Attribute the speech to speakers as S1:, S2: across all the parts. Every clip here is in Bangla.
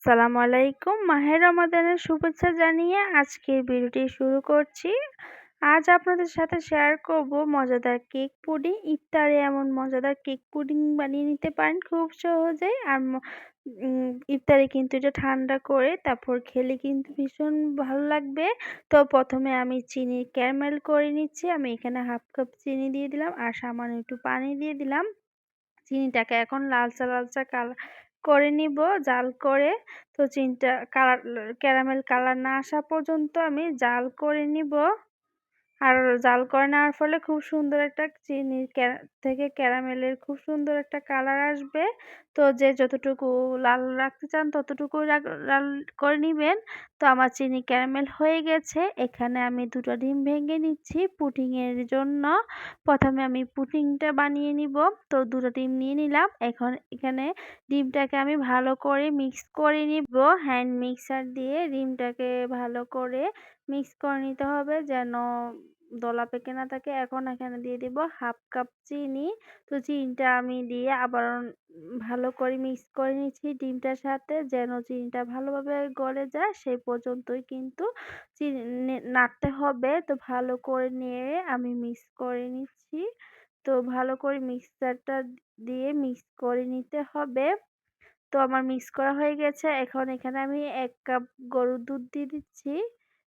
S1: আসসালামু আলাইকুম। মাহে রমাদানের শুভেচ্ছা জানিয়ে আজকের ভিডিওটি শুরু করছি। আজ আপনাদের সাথে শেয়ার করব মজাদার কেক পুডিং। ইফতারে এমন মজাদার কেক পুডিং বানিয়ে নিতে পারেন খুব সহজেই। আর ইফতারে কিন্তু এটা ঠান্ডা করে তারপর খেলে কিন্তু ভীষণ ভালো লাগবে। তো প্রথমে আমি চিনি ক্যারামেল করে নিচ্ছি। আমি এখানে 1/2 কাপ চিনি দিয়ে দিলাম আর সামান্য একটু পানি দিয়ে দিলাম। চিনিটাকে এখন লালচা লালচা করে নিব জাল করে। তো চিনিটা ক্যারামেল কালার না আসা পর্যন্ত আমি জাল করে নিব। আর জাল করে নেওয়ার ফলে খুব সুন্দর একটা চিনির থেকে ক্যারামেলের খুব সুন্দর একটা কালার আসবে। তো যে যতটুকু লাল রাখতে চান ততটুকু লাল করে নিবেন। তো আমার চিনি ক্যারামেল হয়ে গেছে। এখানে আমি 2 টা ডিম ভেঙে নিচ্ছি পুডিংয়ের জন্য। প্রথমে আমি পুডিংটা বানিয়ে নিব। তো 2 টা ডিম নিয়ে নিলাম। এখন এখানে ডিমটাকে আমি ভালো করে মিক্স করে নিব। হ্যান্ড মিক্সার দিয়ে ডিমটাকে ভালো করে মিক্স করে নিতে হবে যেন দলা পেকে না থাকে। এখন এখানে দিয়ে দিব 1/2 কাপ চিনি। তো চিনিটা আমি দিয়ে আবার ভালো করে মিক্স করে নিচ্ছি ডিমটার সাথে যেন চিনিটা ভালোভাবে গলে যায় সেই পর্যন্তই কিন্তু চিনি নাড়তে হবে। তো ভালো করে নেড়ে আমি মিক্স করে নিচ্ছি। তো ভালো করে মিক্সারটা দিয়ে মিক্স করে নিতে হবে। তো আমার মিক্স করা হয়ে গেছে। এখন এখানে আমি 1 কাপ গরুর দুধ দিয়ে দিচ্ছি।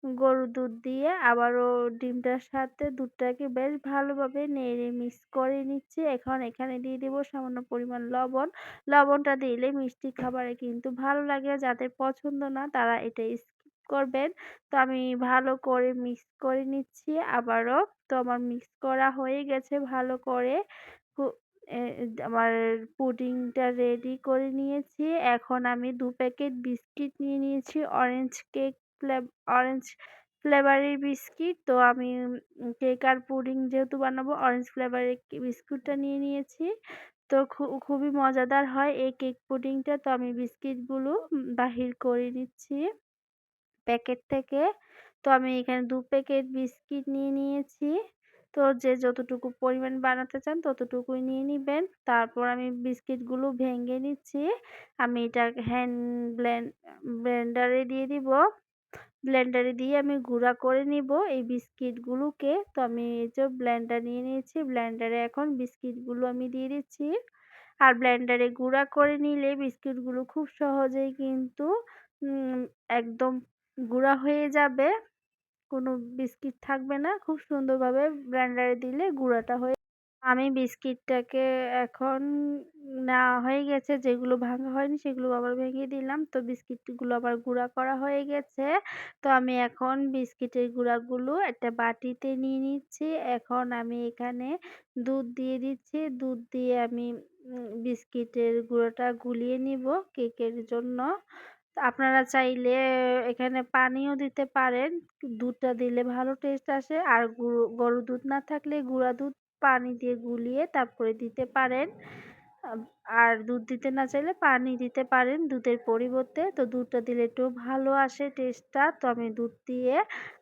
S1: গরুর দুধ দিয়ে আবারও ডিমটার সাথে দুধটাকে বেশ ভালোভাবে নেড়ে মিক্স করে নিচ্ছি। এখন এখানে দিয়ে দিব সামান্য পরিমাণ লবণ। লবণটা দিলে মিষ্টি খাবারে কিন্তু ভালো লাগে। যাদের পছন্দ না তারা এটা স্কিপ করবেন। তো আমি ভালো করে মিক্স করে নিচ্ছি আবারও। তো আমার মিক্স করা হয়ে গেছে ভালো করে। খু এ আমার পুডিংটা রেডি করে নিয়েছি। এখন আমি 2 প্যাকেট বিস্কিট নিয়ে নিয়েছি। অরেঞ্জ ফ্লেভারের বিস্কিট। তো আমি কেক আর পুডিং যেহেতু বানাবো অরেঞ্জ ফ্লেভারের বিস্কুটটা নিয়ে নিয়েছি। তো খুবই মজাদার হয় এই কেক পুডিংটা। তো আমি বিস্কিটগুলো বাহির করে নিচ্ছি প্যাকেট থেকে। তো আমি এখানে 2 প্যাকেট বিস্কিট নিয়ে নিয়েছি। তো যে যতটুকু পরিমাণ বানাতে চান ততটুকুই নিয়ে নিবেন। তারপর আমি বিস্কিটগুলো ভেঙে নিচ্ছি। আমি এটা ব্লেন্ডারে দিয়ে দিব। ব্লেন্ডারে দিয়ে আমি গুঁড়া করে নিব এই বিস্কিটগুলোকে। তো আমি এই যে ব্লেন্ডার নিয়ে নিয়েছি। ব্লেন্ডারে এখন বিস্কিটগুলো আমি দিয়ে দিচ্ছি। আর ব্লেন্ডারে গুঁড়া করে নিলে বিস্কিটগুলো খুব সহজেই কিন্তু উম একদম গুঁড়া হয়ে যাবে। কোনো বিস্কিট থাকবে না। খুব সুন্দরভাবে ব্লেন্ডারে দিলে গুঁড়াটা হয়ে আমি বিস্কিটটাকে এখন নেওয়া হয়ে গেছে। যেগুলো ভাঙা হয়নি সেগুলো আবার ভেঙে দিলাম। তো বিস্কিটগুলো আবার গুঁড়া করা হয়ে গেছে। তো আমি এখন বিস্কিটের গুঁড়াগুলো একটা বাটিতে নিয়ে নিচ্ছি। এখন আমি এখানে দুধ দিয়ে দিচ্ছি। দুধ দিয়ে আমি বিস্কিটের গুঁড়োটা গুলিয়ে নিব কেকের জন্য। আপনারা চাইলে এখানে পানিও দিতে পারেন। দুধটা দিলে ভালো টেস্ট আসে। আর গরুর দুধ না থাকলে গুঁড়া দুধ পানি দিয়ে গুলিয়ে তারপরে দিতে পারেন। আব আর দুধ দিতে না চাইলে পানি দিতে পারেন দুধের পরিবর্তে। তো দুধটা দিলে একটু ভালো আসে টেস্টটা। তো আমি দুধ দিয়ে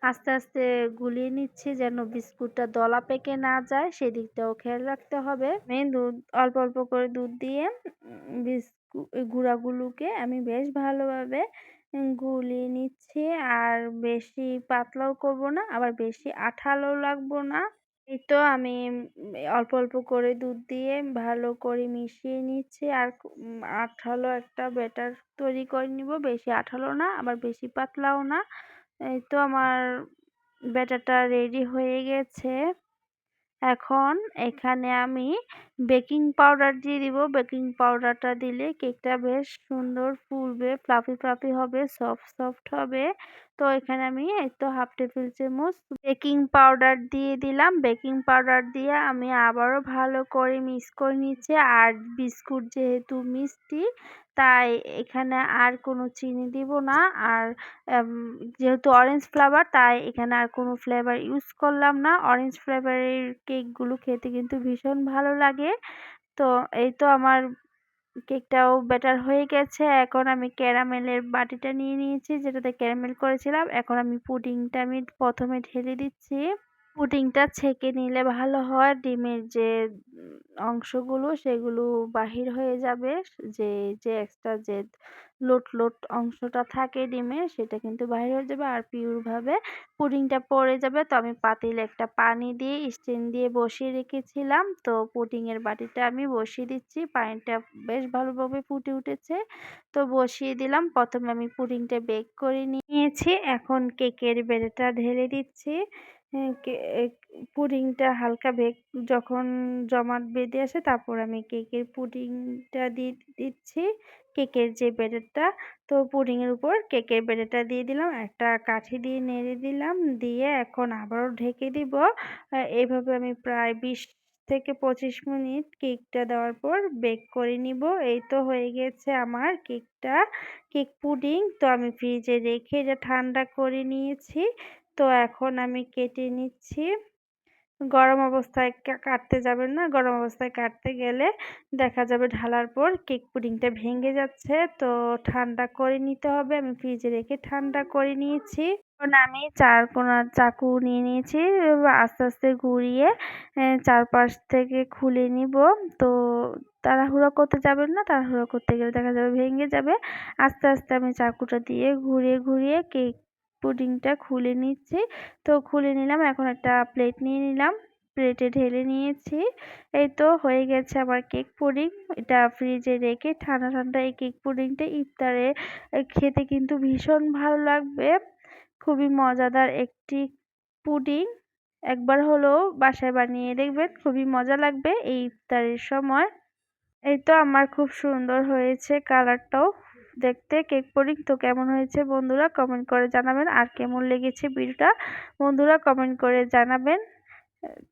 S1: আস্তে আস্তে গুলিয়ে নিচ্ছি যেন বিস্কুটটা দলা পেকে না যায় সেদিকটাও খেয়াল রাখতে হবে। আমি দুধ অল্প অল্প করে দুধ দিয়ে গুঁড়াগুলোকে আমি বেশ ভালোভাবে গুলিয়ে নিচ্ছি। আর বেশি পাতলাও করব না আবার বেশি আঠালোও রাখবো না। এই তো আমি অল্প অল্প করে দুধ দিয়ে ভালো করে মিশিয়ে নিচ্ছি। আর আঠালো একটা ব্যাটার তৈরি করে নিব। বেশি আঠালো না আবার বেশি পাতলাও না। এই তো আমার ব্যাটারটা রেডি হয়ে গেছে। এখন এখানে আমি বেকিং পাউডার দিয়ে দিব। বেকিং পাউডারটা দিলে কেকটা বেশ সুন্দর ফুলবে, ফ্লাফি ফ্লাফি হবে, সফট হবে। তো এখানে আমি এই তো 1/2 টেবিল চামচ বেকিং পাউডার দিয়ে দিলাম। বেকিং পাউডার দিয়ে আমি আবারও ভালো করে মিক্স করে নিচ্ছি। আর বিস্কুট যেহেতু মিষ্টি তাই এখানে আর কোনো চিনি দিব না। আর যেহেতু অরেঞ্জ ফ্লেভার তাই এখানে আর কোনো ফ্লেভার ইউজ করলাম না। অরেঞ্জ ফ্লেভারের কেকগুলো খেতে কিন্তু ভীষণ ভালো লাগে। তো এই তো আমার কেকটাও ব্যাটার হয়ে গেছে। এখন আমি ক্যারামেলের বাটিটা নিয়ে নিয়েছি যেটাতে ক্যারামেল করেছিলাম। এখন আমি পুডিংটা আমি প্রথমে ঢেলে দিচ্ছি। পুডিংটা ছেঁকে নিলে ভালো হয়। ডিমের যে অংশগুলো সেগুলো বাহির হয়ে যাবে। যে এক্সট্রা যে লোট অংশটা থাকে ডিমের সেটা কিন্তু বাহির হয়ে যাবে আর পিওর ভাবে পুডিংটা পড়ে যাবে। তো আমি পাতিলে একটা পানি দিয়ে স্ট্যান্ড দিয়ে বসিয়ে রেখেছিলাম। তো পুডিং এর বাটিটা আমি বসিয়ে দিচ্ছি। পানিটা বেশ ভালোভাবে ফুটে উঠেছে। তো বসিয়ে দিলাম। প্রথমে আমি পুডিংটা বেক করে নিয়েছি। এখন কেকের ব্যাটারটা ঢেলে দিচ্ছি। হ্যাঁ, পুডিংটা হালকা যখন জমাট বেঁধে আসে তারপর আমি কেকের পুডিংটা দিচ্ছি। কেকের যে ব্যাটারটা, তো পুডিংয়ের উপর কেকের ব্যাটারটা দিয়ে দিলাম। একটা কাঠি দিয়ে নেড়ে দিলাম। দিয়ে এখন আবারও ঢেকে দিব। এভাবে আমি প্রায় ২০ থেকে ২৫ মিনিট কেকটা দেওয়ার পর বেক করে নিব। এই তো হয়ে গেছে আমার কেক পুডিং। তো আমি ফ্রিজে রেখে এটা ঠান্ডা করে নিয়েছি। তো এখন আমি কেটে নিচ্ছি। গরম অবস্থায় কাটতে যাবেন না। গরম অবস্থায় কাটতে গেলে দেখা যাবে ঢালার পর কেক পুডিংটা ভেঙে যাচ্ছে। তো ঠান্ডা করে নিতে হবে। আমি ফ্রিজে রেখে ঠান্ডা করে নিয়েছি। এখন আমি চারকোনা চাকু নিয়ে নিয়েছি। আস্তে আস্তে ঘুরিয়ে চারপাশ থেকে খুলে নিব। তো তাড়াহুড়ো করতে যাবেন না। তাড়াহুড়ো করতে গেলে দেখা যাবে ভেঙে যাবে। আস্তে আস্তে আমি চাকুটা দিয়ে ঘুরিয়ে ঘুরিয়ে কেক পুডিংটা খুলে নিচ্ছি। তো খুলে নিলাম। এখন একটা প্লেট নিয়ে নিলাম। প্লেটে ঢেলে নিয়েছি। এই তো হয়ে গেছে আমার কেক পুডিং। এটা ফ্রিজে রেখে ঠান্ডা ঠান্ডা এই কেক পুডিংটা ইফতারে খেতে কিন্তু ভীষণ ভালো লাগবে। খুবই মজাদার একটি পুডিং। একবার হলেও বাসায় বানিয়ে দেখবেন। খুবই মজা লাগবে এই ইফতারের সময়। এই তো আমার খুব সুন্দর হয়েছে কালারটাও দেখতে কেক পুডিং। তো কেমন হয়েছে বন্ধুরা কমেন্ট করে জানাবেন। আর কেমন লেগেছে ভিডিওটা বন্ধুরা কমেন্ট করে জানাবেন।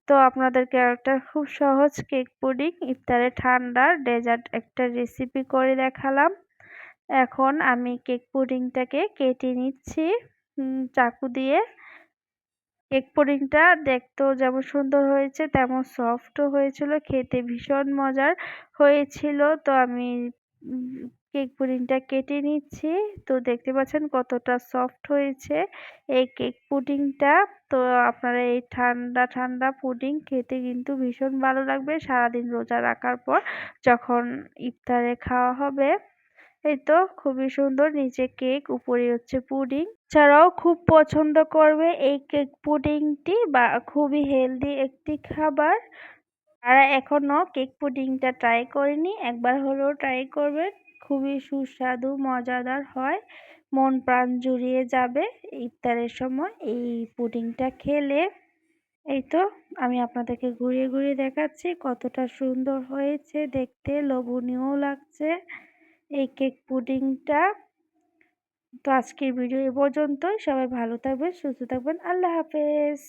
S1: তো আপনাদেরকে একটা খুব সহজ কেক পুডিং ইফতারে ঠান্ডার ডেজার্ট একটা রেসিপি করে দেখালাম। এখন আমি কেক পুডিংটাকে কেটে নিচ্ছি চাকু দিয়ে। কেক পুডিংটা দেখতেও যেমন সুন্দর হয়েছে তেমন সফটও হয়েছিল। খেতে ভীষণ মজার হয়েছিল। তো আমি কেক পুডিংটা কেটে নিচ্ছি। তো দেখতে পাচ্ছেন কতটা সফট হয়েছে এই কেক পুডিংটা। তো আপনারা এই ঠান্ডা ঠান্ডা পুডিং খেতে কিন্তু ভীষণ ভালো লাগবে সারাদিন রোজা রাখার পর যখন ইফতারে খাওয়া হবে। এই তো খুবই সুন্দর নিচে কেক উপরে হচ্ছে পুডিং। ছাড়াও খুব পছন্দ করবে এই কেক পুডিংটি বা খুবই হেলদি একটি খাবার। যারা এখনো কেক পুডিংটা ট্রাই করেনি একবার হলেও ট্রাই করবেন। খুবই সুস্বাদু মজাদার হয়। মন প্রাণ জুড়িয়ে যাবে ইফতারের সময় এই পুডিংটা খেলে। এই তো আমি আপনাদেরকে ঘুরিয়ে ঘুরিয়ে দেখাচ্ছি কতটা সুন্দর হয়েছে দেখতে লোভনীয় লাগছে এই কেক পুডিংটা। তো আজকের ভিডিও এ পর্যন্তই। সবাই ভালো থাকবেন সুস্থ থাকবেন। আল্লাহ হাফেজ।